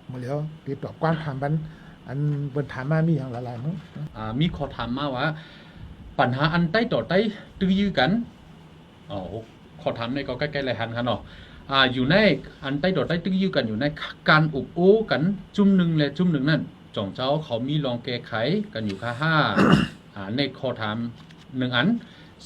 หมดแล้วติดต่อความถามบันอันเปิดถามมามีอย่างหลายๆมั้งมีขอถามมาว่าปัญหาอันใต้ต่อใต้ตื้อยื้อกันอ๋อขอถามในก็ใกล้ๆไรหันกันเนาะอยู่ในอันใต้ต่อใต้ตื้อยื้อกันอยู่ในการอุบโอ้กันจุ่มหนึ่งและจุ่มหนึ่งนั่นจ่องเจ้าเขามีลองแก้ไขกันอยู่ค่ะห้าในขอถามหนึ่งอัน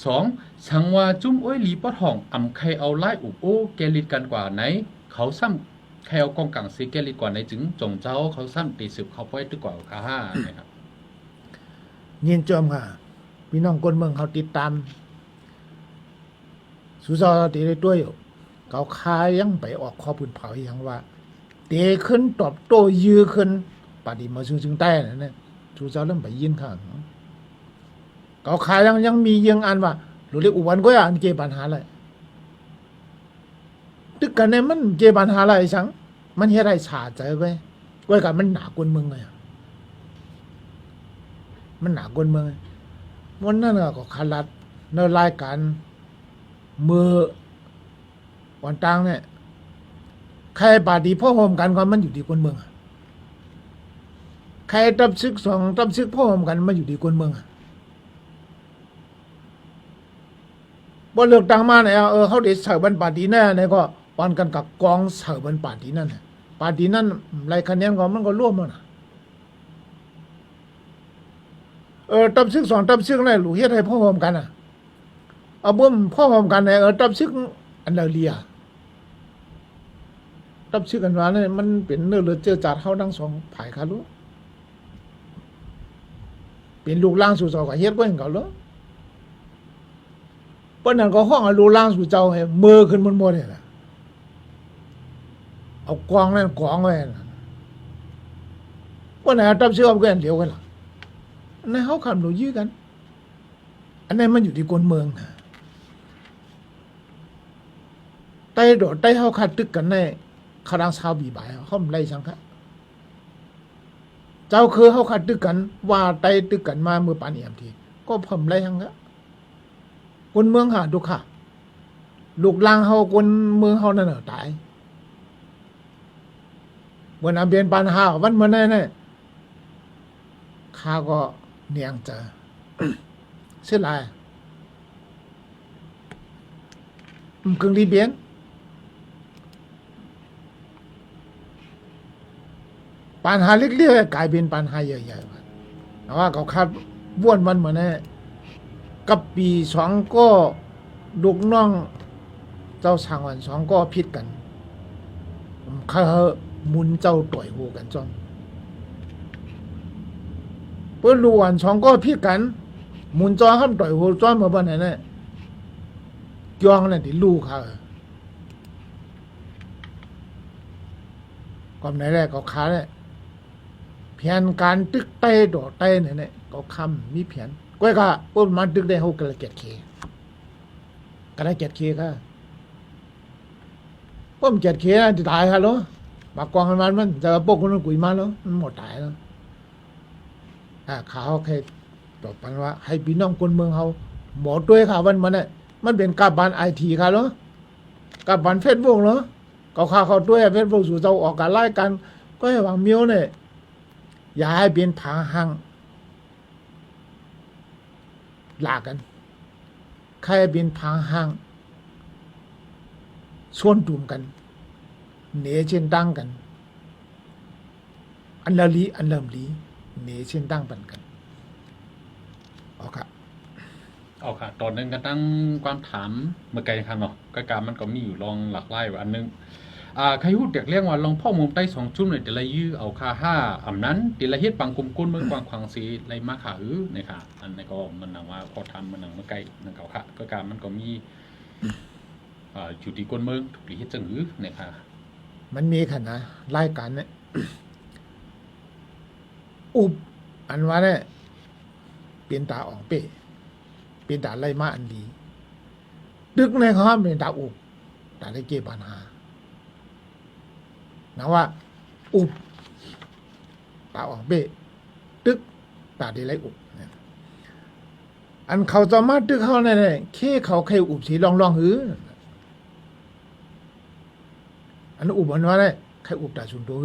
สองสังว่าจุ่มอ้อยหลีปอดห้องอำใครเอาไล่อุบโอ้แกลิดกันกว่าไหนเขาซ้ำใครเอากองกังซีแกลิดกว่าไหนจึงจ่องเจ้าเขาซ้ำตีสืบเขาไว้ตึกกว่าค่ะห้านะครับยินจมค่ะพี่น้องคนเมืองเขาติดตามสุซอตีได้ด้วยอยู่เขาคายังไปออกข้อพื้นเผาอย่างว่าเตะขึ้นตอบโต้ยื้อขึ้นปฏิมาซึ่งใต้นั่นเนี่ยสุซอเริ่มไปยินข้างเขาคายังมียังอันว่าหรือเรียกอุบันก็อย่างเจปัญหาอะไรตึกกันเนี่ยมันเจปัญหาอะไรสังมันเฮ็ดให้ชาใจไว้ไว้กับมันหนากวนเมืองเลยมันหนากวนเมืองวันนั้นก็ขลัดในรายการมือวันตังเนี่ยใครปาดีพ่อโฮมกันก็มันอยู่ดีคนเมืองใครตับซึกสองตับซึกพ่อโฮมกันมันอยู่ดีคนเมืองบ่เลือกตั้งมาเนี่ยเขาได้เสิร์ฟบันปาดีแน่เนี่ยก็วันกันกับกองเสิร์ฟบันปาดีนั่นปาดีนั่นรายคะแนนก็มันก็ร่วมแล้วนะตับซึกสองตับซึกเนี่ยหลูเฮ็ดให้พ่อโฮมกันเอาบ่มพ่อโฮมกันเนี่ยตับซึกอันเลียตับซึกกันว่าเนี่ยมันเป็นเนื้อเลือดเจือจาดเฮาทั้งสองฝ่ายค่ะลูกเป็นลูกล่างสู่เจ้าก็เฮ็ดบ่เห็นเขาเลยเปิ้นนั่นก็ห้องลูกล่างสู่เจ้าให้มือขึ้นบนบ่เนี่ยเอากองนั่นกองไว้นั่นเปิ้นน่ะตับซึกเอากันเดียวกันล่ะอันนั้นเฮาคำหนูยื้อกันอันนั้นมันอยู่ที่คนเมืองนะใต้ดอใต้เฮาคัดตึกกันในคารังชาวบีบายเฮาไล่สังคะเจ้าคือเฮาคัดตึกกันว่าใต้ตึกกันมาเมื่อปานนี้ทีก็เพิ่มไล่สังคะคนเมืองหาดุค่ะลูกลางเฮาคนเมืองเฮานั่นน่ะตายเมื่อนำเบียนปานหาวันมื้อนั้นน่ะข้าก็เนียงเจอเสียหลายกึ่งรีเบียนปัญหาเล็กๆกลายเป็นปัญหาใหญ่ๆแต่ว่าเขาคาดว่วนวันเหมือนนี่กับปีสองก็ลูกน้องเจ้าช่างวันสองก็พิษกันเขามุนเจ้าต่อยหูกันจอมเพื่อลูกวันสองก็พิษกันมุนจอห้ามต่อยหูจอมมาบ้านไหนเนี่ยจองนั่นที่ลูกเขาก่อนไหนแรกเขาขาเนี่ยเพียนการตึกเต้ดอเต้เนี่ยก็คำมีเพียนก้อยก็พวกมันตึกได้เขากระเกียดเคกระเกียดเคค่ะพวกมันเกียดเคนะจะตายค่ะเหรอมากองมันจะพวกคนนั้นกุยมาแล้วมันหมดตายแล้วข่าวแค่ตอบกันว่าให้พี่น้องคนเมืองเขาหมอด้วยค่ะวันมันเนี่ยมันเป็นการบันITค่ะเหรอการบันเฟซบุ๊กเหรอเขาด้วยเฟซบุ๊กสู่เจ้าออกการไล่กันก็ให้วางเมียวเนี่ยอย่าให้เป็นผางหังลากันใครเป็นผางหังส่วนตุ่มกันเหนเช่นตั้งกันอันละลีอันเริ่มลีเหนเช่นตั้งปันกันเอาค่ะตอนนึงก็ตั้งความถามเมื่อไกลครับเนาะก็การมันก็มีอยู่ลองหลากหลายอันนึงใครพูดเด็กเรียกว่าลองพ่อมุมใต้2จุ่มเลยแต่ละยื้อเอาค่า5อำนั้นแต่ละเฮ็ดปังกุมก้นเมืองกวางขวางสีไรมาขานะคะอันนี้ก็มันหนังว่าพอทำมันหนังเมื่อไกลนั่นเขาค่ะก็การมันก็มีอยู่ที่ก้นเมืองถูกเฮ็ดจังนะคะมันมีขนาดรายการเนี่ยอุบอันว่าเนี่ยเป็นตาอ่องเป้เป็นตาไล่มาอันดีดึกในเขาเป็นตาอุบตาได้เก็บปัญหานะว่าอุบตาอ่องเป้ดึกตาได้ไล่อุบอันเขาจะมาดึกเขาเนี่ยแค่เขาใครอุบสีลองอันอุบอันว่าเนี่ยใครอุบตาชุนตัว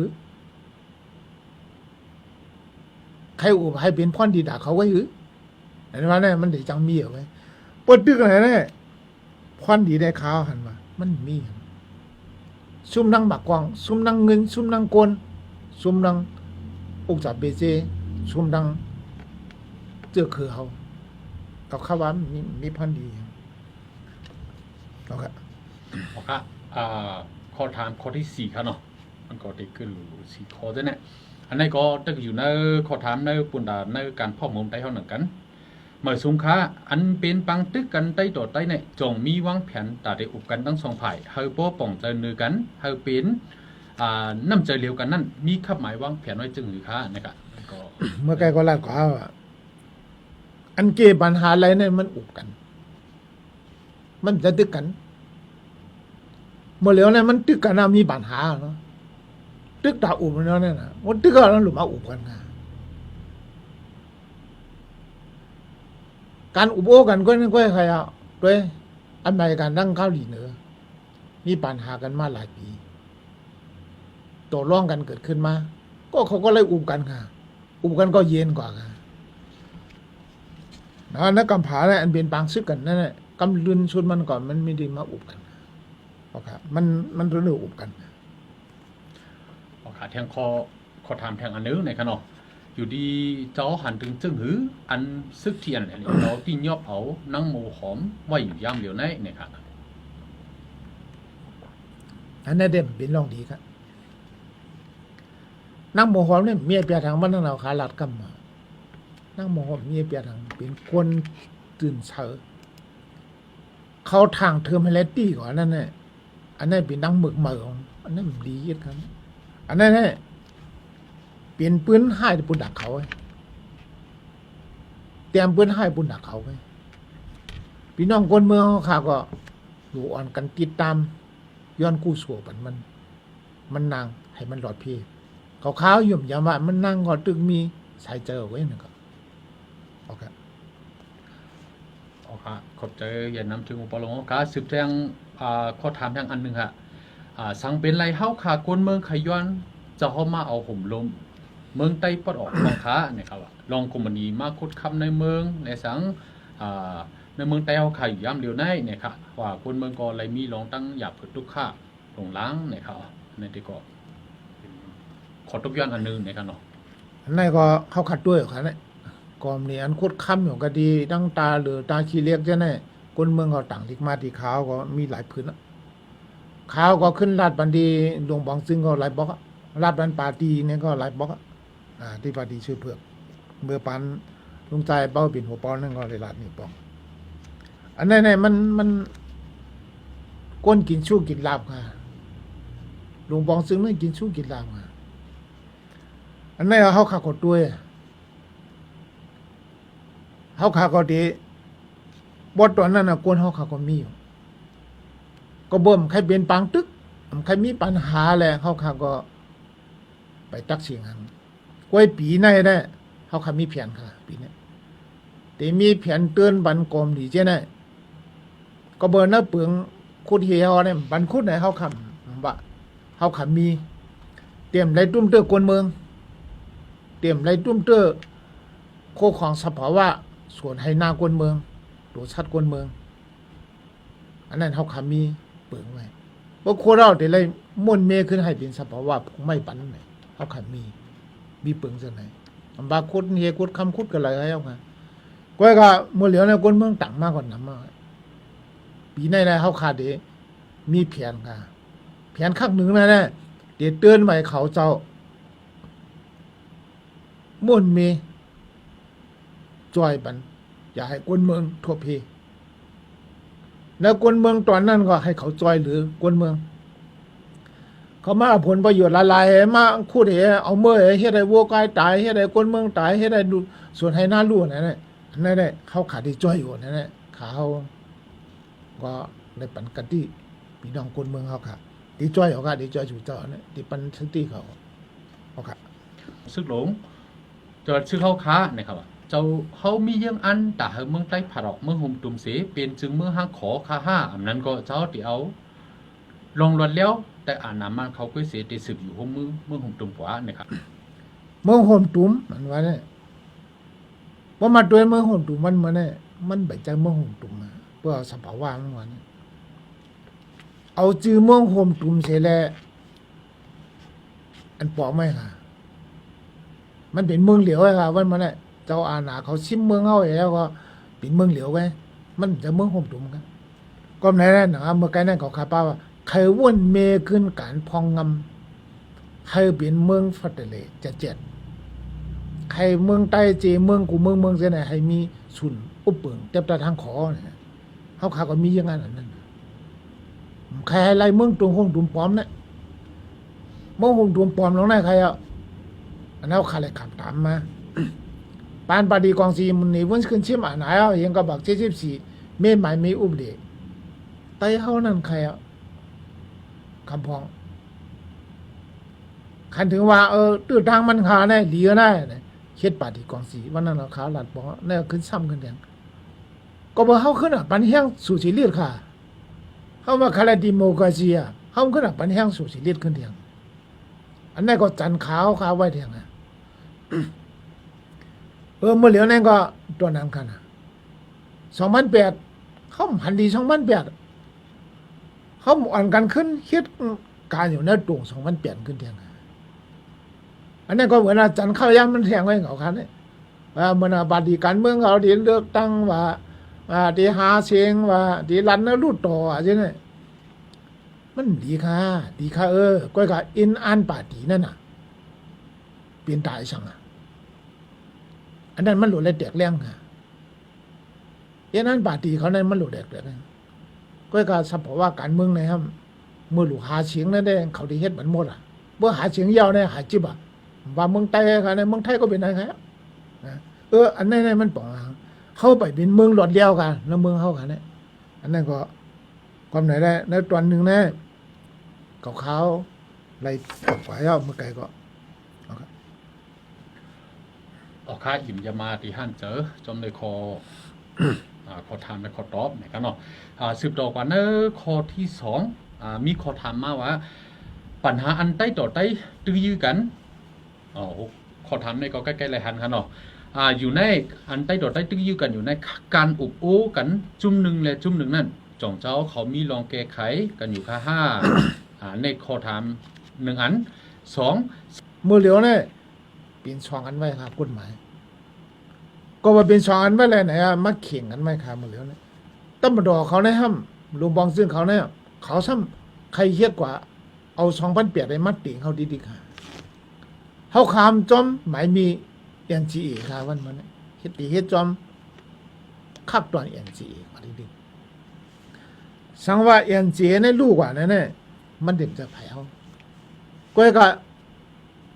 ใครอุบให้เป็นพ่อนดีด่าเขาไว้หรือเห็นว่าเนี่ยมันได้จังมีเอาไว้ปดตึกอะไรเนี่ยพ่อนดีได้ข้าวหันมามันมีซุ่มนั่งบักกวางซุ่มนั่งเงินซุ่มนั่งกวนซุ่มนั่งอุกจับเบเจซุ่มนั่งเจอคือเขาเขาเข้าว่ามีพ่อนดีโอเค โอเคข้อถามข้อที่สี่ครับเนาะมันก็ได้ขึ้นสี่ข้อด้วยเนี่ยอันนี้ก็ตึกอยู่ในข้อถามในปุ่นดาในการพ่อมุมใต้เท่านั้นกันเมื่อสุงค้าอันเป็นปังตึกกันใต้ต่อใต้เนี่ยจงมีวางแผนแต่ได้อุบกันทั้งสองฝ่ายเฮาป้อป่องเจอเนื้อกันเฮาเป็นน้ำใจเลียวกันนั่นมีขับหมายวางแผนไว้จึงหรือค้านะครับก็ เมื่อไกลก็ลาดก็เอาอันเกปัญหาอะไรเนี่ยมันอุบกัน มันจะตึกกันเมื่อเหลียวเนี่ยมันตึกกันนะมีปัญหาเนาะตึกตาอุบมันเนี่ยนะว่าตึกกันแล้วหลุมมาอุบกันนะการอุบโอกันก็นั่นก็ใครอ่ะด้วยอเมริกันตั้งเกาหลีเหนือมีปัญหากันมาหลายปีต่อร่องกันเกิดขึ้นมาก็เขาก็เลยอุบกันค่ะอุบกันก็เย็นกว่าค่ะนักกำผาเนี่ยอันเป็นปางซึกกันนั่นแหละกำลืนชุดมันก่อนมันไม่ได้มาอุบกันโอเคมันเรื่องอุบกันโอเคแทงข้อถามแทงอันนึงในขนมอยู่ดีเจ้าหันถึงจึงหืออันซึกเทียนเนี่ยเราที่ยอบเอานั่งโมหอมไว้อยู่ย่ำเดียวในเนี่ยครับอันนั้นเด่นเป็นรองดีครับนั่งโมหอมเนี่ยเมียเปียทางบ้านเราขาหลัดกำมานั่งโมหอมเมียเปียทางเป็นคนตื่นเช้าเขาทางเทอร์มิเลตตี้ก่อนนั่นเนี่ยอันนั้นเป็นนั่งหมึกเหมืองอันนั้นดีเยอะครับอันนั้นเนี่ยเปลี่ยนปืนให้ปุ่นดักเขาเตรียมปืนให้ปุ่นดักเขาไว้พี่น้องคนเมืองเขาข่าก็ดูอ่อนกันติดตามย้อนกู้สัวปันมันนางให้มันหลอดพี่เขาข้าวยุ่มยามว่ามันนั่งก็ตึกมีสายเจอไว้นะครับโอเคโอเคขอบใจอย่านำถึงอุปโลกการสืบแทงข้อถามแทงอันหนึ่งค่ะสังเป็นไรเฮาขาคนเมืองขย้อนจะเข้ามาเอาห่มลมเมืองใต้ปอดออกของค้าเนี่ยครับลองกุมณีมาคุดคำในเมืองในสังในเมืองใต้เขาขายอยู่ย่ำเดียวในเนี่ยครับว่าคนเมืองก็เลยมีลองตั้งหยาบผึดทุกข้าลงล้างเนี่ยครับในที่ก็ขอทุกย้อนอันนึงเนี่ยครับเนาะอันนั้นก็เขาขัดด้วยครับเนี่ยกอมนี่อันคุดคำอยู่ก็ดีดังตาหรือตาขี้เล็กใช่ไหมคนเมืองเขาต่างที่มาที่ขาวก็มีหลายพื้นขาวก็ขึ้นลาดบันดีดวงบองซึ่งก็หลายบล็อกลาดบันปาตีเนี่ยก็หลายบล็อกที่ปาตีชื่อเผือกเมื่อปันลุงใจเป้าปิ่นหัวปอนนั่นก็เลยลาดนี่ปองอันนั้นเนี่ยมันก้นกินชู้กินลาบค่ะลุงบองซึ่งนั่นกินชู้กินลาบค่ะอันนั้นเขาขาดด้วยเขาขาก็ดีบทตอนนั้นนะกวนเขาขาก็มีอยู่ก็บ่มใครเป็นปังตึกใครมีปัญหาแหละเขาขาก็ไปตักเสียงหันกวยปีในได้เขาขามีแผนค่ะปีนี้แต่มีแผนเตือนบันกรมดีเจ้าเนี่ยก็เบอร์น้าเปลืองคุดเหี่ยวเนี่ยบันคุดไหนเขาคำว่าเขาขามีเตรียมไรตุ้มเตอร์กวนเมืองเตรียมไรตุ้มเตอร์โคของสภาวะส่วนให้หน้ากวนเมืองตัวชัดกวนเมืองอันนั้นเขาขามีเปลืองไว้เพราะโคเราแต่ไรม่วนเมขึ้นให้เป็นสภาวะไม่ปันไหนเขาขามีเปลืองส่วนไหนบาคุดเฮียคุดคำคุดกันอะไรเอาค่ะก็ก็เมื่อเหลียวในกวนเมืองต่างมากกว่าน้ำมากปีในนะเขาขาดเดมีแผนค่ะแผนข้างหนึ่งนะเนี่ยเดี๋ยวเตือนไว้เขาเจ้าม่วนเมจอยบันอย่าให้กวนเมืองทั่วเพแล้วกวนเมืองตอนนั้นก็ให้เขาจอยหรือกวนเมืองเขามาผลประโยชน์ละลายมาคูดเหเอาเมื่อเฮ็ดให้วัวกายตายเฮ็ดให้กวนเมืองตายเฮ็ดให้ส่วนให้หน้าลู่นั่นแหละนั่นแหละเขาขาดที่จอยอยู่นั่นแหละเขาก็ในปันกันที่พี่น้องกวนเมืองเขาค่ะดีจอยเขาค่ะดีจอยอยู่เจ้าเนี่ยดีปันทั้งที่เขาค่ะซึกหลงจอดซึกเข้าค้าเนี่ยครับเจ้าเขามียังอันแต่เมืองใต้ผาดอกเมืองห่มตุ่มเสเป็นจึงเมืองห้างขอค่าห้าอันนั้นก็เจ้าที่เอาลงรถแล้วแต่อ่านน้ำมันเขาก็เสียติสืบอยู่ห้องเมืองห่มตุ่มกว่าเนี่ยครับเมืองห่มตุ่มมันว่าเนี่ย ว่ามาด้วยเมืองหงตุมมันมาเนี่ยมันไปจากเมืองหงตุมมาเพื่อสภาวะมันวันเอาจื้อเมืองหงตุมเสียแล้วอันปอกไหมค่ะมันเป็นเมืองเหลียวไอ้ค่ะวันมาเนี่ยเจ้าอาณาเขาชิมเมืองเขาแล้วก็เป็นเมืองเหลียวไว้มันจะเมืองหงตุมกันก็ในนั้นนะเมื่อไกลนั่นเขาคาป้าว่าใครว่นเมขึ้นการพองงำใครเป็นเมืองฟัดเลยจะเจ็ดใครเมืองใต้เจเมืองกูเมืองเสียไหนให้มีสุนอุปเปิงเต็มตาทางขอเนี่ยเขาขาก็มีอย่างนั้นอันนั้นใครให้ไล่เมืองตรงห้องตุ่มปอมเนี่ยเมืองห้องตุ่มปอมลงไหนใครอ่ะอันนั้นขาเลยขับตามมาปานปาดีกองซีมันนี่วันขึ้นเชื่อมอ่านายอ่ะยังก็บอก74ไม่หมายไม่อุบเดไต้เขานั่นใครอ่ะคำพองคันถึงว่าตื้อทางมันขาเนี่ยเหลียได้เนี่ยเฮ็ดปาดีกองสีวันนั้นเราขาหลัดบอกเนี่ยขึ้นซ้ำขึ้นแดงก็บ่เฮาขึ้นอ่ะปันแห้งสู่สิเลียดค่ะเฮามาคาราดิโมคราซีอ่ะเฮาขึ้นอ่ะปันแห้งสู่สิเลียดขึ้นแดงอันนั้นก็จันขาวขาวไว้แดงอ่ะ เมื่อเหลียวนั่นก็ตัวนั้นกันนะ2008เขาหันดี2008เขาอ่านกันขึ้นเฮ็ดการอยู่ในตรง2008ขึ้นแดงอันนั้นก็เหมือนอาจารย์ข้าวยามมันแทงไว้เขาคันนี่ว่ามันบาดดีการเมืองเขาดีเลือกตั้งว่าดีหาเสียงว่าดีรันแล้วรูดต่ออะไรเนี่ยมันดีค่ะก้อยกับอินอันปาดีนั่นน่ะเปลี่ยนตายสั่งอ่ะอันนั้นมันหลุดเลยแตกแรงค่ะอินอันปาดีเขานั้นมันหลุดแตกแรงก้อยกับสภาวะการเมืองนะครับเมื่อหลุดหาเสียงนั่นได้เขาได้เฮ็ดมันหมดอ่ะเมื่อหาเสียงยาวเนี่ยหาจิบอ่ะว่าเมืองไทยค่ะในเมืองไทยก็เป็นอะไรครับอันนั้นมันปองเข้าไปเป็นเมืองหลอดเดียวกันแล้วเมืองเข้ากันเนี่ยอันนั้นก็ความไหนได้ในตอนหนึ่งเนี่ยเขาอะไรออกไปเอาเมื่อไกลก็ออกค่าอิ่มยามาที่ห้านเจอจอมเลยคอ ขอถามและขอตอบเนี่ยกันเนาะสืบต่อกันเนอะข้อที่2มีข้อถามมาว่าปัญหาอันใต้ต่อใต้ตื้อยื้อกันข้อถามในก็ใกล้ๆเลยหันกันเนาะอยู่ในอันใต้ต่อใต้ตื้อยื้อกันอยู่ในการอุบโอ้กันจุ่มหนึ่งและจุ่มหนึ่งนั่นจ่องเจ้าเขามีลองแก้ไขกันอยู่ค่ะ5ในข้อถาม1อัน2เมื่อเหลียวเนี่ยเป็น2อันไว้ครับกฎหมายก็ว่าเป็น2อันไว้เลยไหนมาเข่งกันไว้ครับเมื่อเหลียวเนี่ยตำรวจเขาเนี่ยห้ามลุงบองซึ่งเขาเนี่ยเขาซ้ำใครเฮี้ยกว่าเอา2008ได้มัดติ่งเขาดีๆค่ะเขาคำจอมหมายมี NGA ค่ะวันมันเฮ็ดจอมคักตอน NGA มาดีๆสังว่า NGA ในลูกว่านั่นเนี่ยมันเด็กจะไผเขาก้อยก็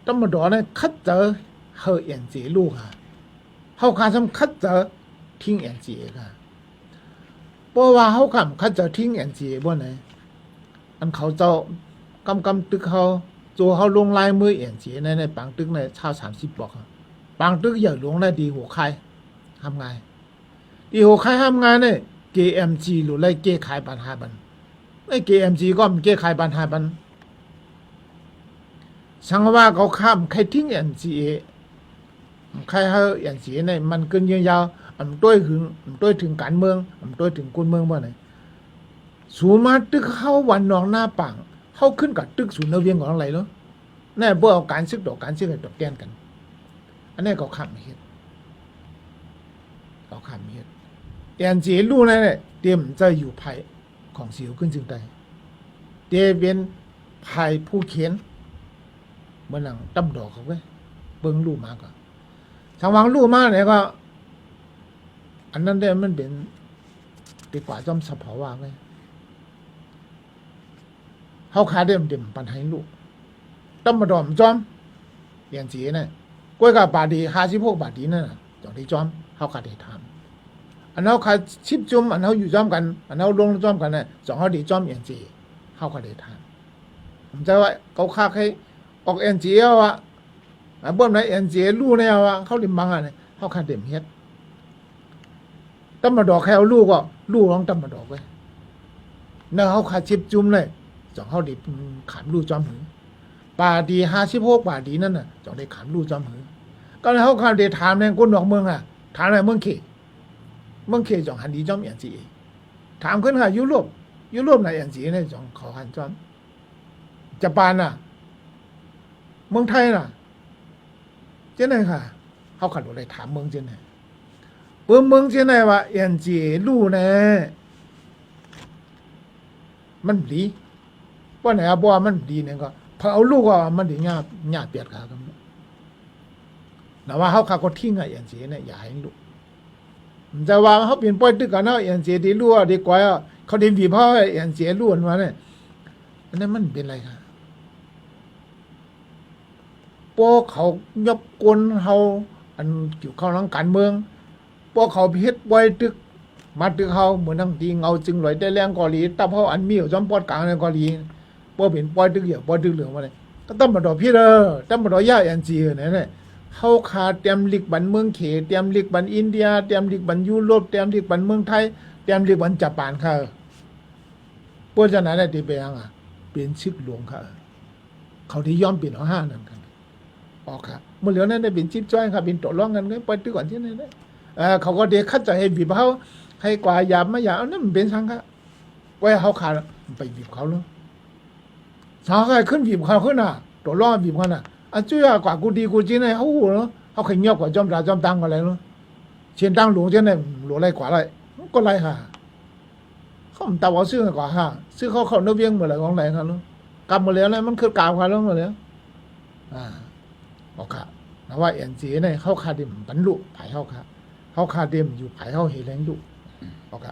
ตำรวจเนี่ยคัดเจอเฮา NGA ลูกค่ะเขาคำซ้ำคัดเจอทิ้ง NGA ค่ะเพราะว่าเขาคำคัดเจอทิ้ง NGA บ่ไหนอันเขาเจ้ากำตึกเขาตัวเขาลงลายมือเอียนเจีในปังตึกในชาว30บอกปังตึกอย่าหลวงได้ดีหัวใครทำไงดีหัวใครทำไงเนี่ย KMG หรือไรเก้ขายปัน5 บันไอ้ KMG ก็มันเก้ขายปัน5 บันสังว่าเขาข้ามใครทิ้ง NGA ใครให้ NGA เนี่ยมันเกินยาวอันด้วยถึงการเมืองอันด้วยถึงคนเมืองบ่ไหนสูมาตึกเข้าวันนองหน้าปังเข้าขึ้นกับตึกศูนย์เวียงของอะไรเนาะแน่เพื่อเอาการซึกดอกการซึกให้ตอบแทนกันอันนี้เขาข้ามเฮ็ดNGA รู้นั่นแหละเตรียมจะอยู่ภายของเสียวขึ้นจึงใดเตเป็นภายผู้เขียนเมื่อหลังตั้มดอกเขาไว้เบิ่งรู้มาก่อนทางวางรู้มาเนี่ยก็อันนั้นได้มันเป็นดีกว่าจอมสภาวะไว้เขาขาเดิมปันให้ลูกต้องมาดอมจอมอย่างจีเนี่ยก้อยกับบาดี56 บาทดีนั่นน่ะจองที่จอมเขาขาได้ทำอันเขาขาชิบจุ่มอันเขาอยู่จอมกันอันเขาลงจอมกันเนี่ยสองเขาดีจอมอย่างจีเขาขาได้ทำผมจะว่าเขาขาให้ออกอย่างจีเอาอะบ่มไหนอย่างจีลูกเนี่ยว่าเขาดิมังอ่ะเนี่ยเขาขาเต็มเฮ็ดต้องมาดอกแค่เอาลูกก็ลูกร้องต้องมาดอกไว้เนี่ยเขาขาชิบจุ่มเลยจองเขาดิขามลู่จอมหือป่าดี56 บาทดีนั่นน่ะจองได้ขามลู่จอมหือก็เลยเขาขาได้ถามในคนนอกเมืองอ่ะ ถามอะไรเมืองเขจองหันดีจอมอย่างจีถามขึ้นค่ะยุโรปไหนอย่างจีเนี่ยจองขอหันจอมญี่ปุ่นน่ะเมืองไทยน่ะเจ้าไหนค่ะเขาขัดอะไรถามเมืองเจ้าไหนเมืองเจ้าไหนวะอย่างจีลู่เนี่ยมันดีว่าไหนอะบัวมันดีเนี่ยก็พอเอาลูกก็มันดีหยาเปียดขากันแต่ว่าเขาขาก็ทิ้งอะอย่างจีเนี่ยอย่าให้ลูกจะว่าเขาเปลี่ยนป้อยตึกกันเนาะอย่างจีดีลู่ดีกว่าเขาดีบีบเขาอย่างจีลู่มาเนี่ยอันนั้นมันเป็นไรครับพวกเขายกกลเขาอันเกี่ยวข้องทางการเมืองพวกเขาเฮ็ดป้อยตึกมาตึกเขาเหมือนทั้งทีเงาจึงลอยได้แรงกอลีตับเขาอันมีอยู่จอมปอดกลางในกอลีพวกเป็นป้อยตึกเหลี่ยป้อยตึกเหลืองมาเลยก็ต้องมาดอกพี่ต้องมาดอกย่าอย่างจีเนี่ยเขาขาเตรียมลิกบันเมืองเขเตรียมลิกบันอินเดียเตรียมลิกบันยุโรปเตรียมลิกบันเมืองไทยเตรียมลิกบันญี่ปุ่นค่ะพวกเจ้าไหนได้ตีไปยังอ่ะเป็นชึกหลวงค่ะเขาที่ยอมเป็นเอาห้านั่นกันออกค่ะเมื่อเหลือนั้นได้เป็นชิปจ้อยค่ะเป็นตัวร้องกันก็ปล่อยตื้อก่อนที่นั่นเขาก็เด็กคัดใจให้บีบเขาให้กว่าหยาบไม่หยาบนั่นมันเป็นสังค่ะไว้เขาขาดไปบีบเขาเลยสาวใครขึ้นบีบเขาขึ้นอ่ะตัวร้องบีบเขาน่ะจุ้ยกว่ากูดีกูจีนเนี่ยเขาหูเนาะเขาขยับกว่าจอมตาจอมตังอะไรเนาะเชียนตังหลวงเจ้าเนี่ยหลวงไรกว่าไรก็ไรค่ะเขาตาว่าซื้อกว่าค่ะซื้อเขาเนื้อเบี้ยงหมดเลยของไรค่ะเนาะกำหมดแล้วนะมันคือกาวค่ะแล้วหมดแล้วโอเคนะว่าเอ็นจีเนี่ยเขาคาดิมบรรลุไผ่เขาค่ะเขาคาดิมอยู่ไผ่เขาเฮเลงดุโอเค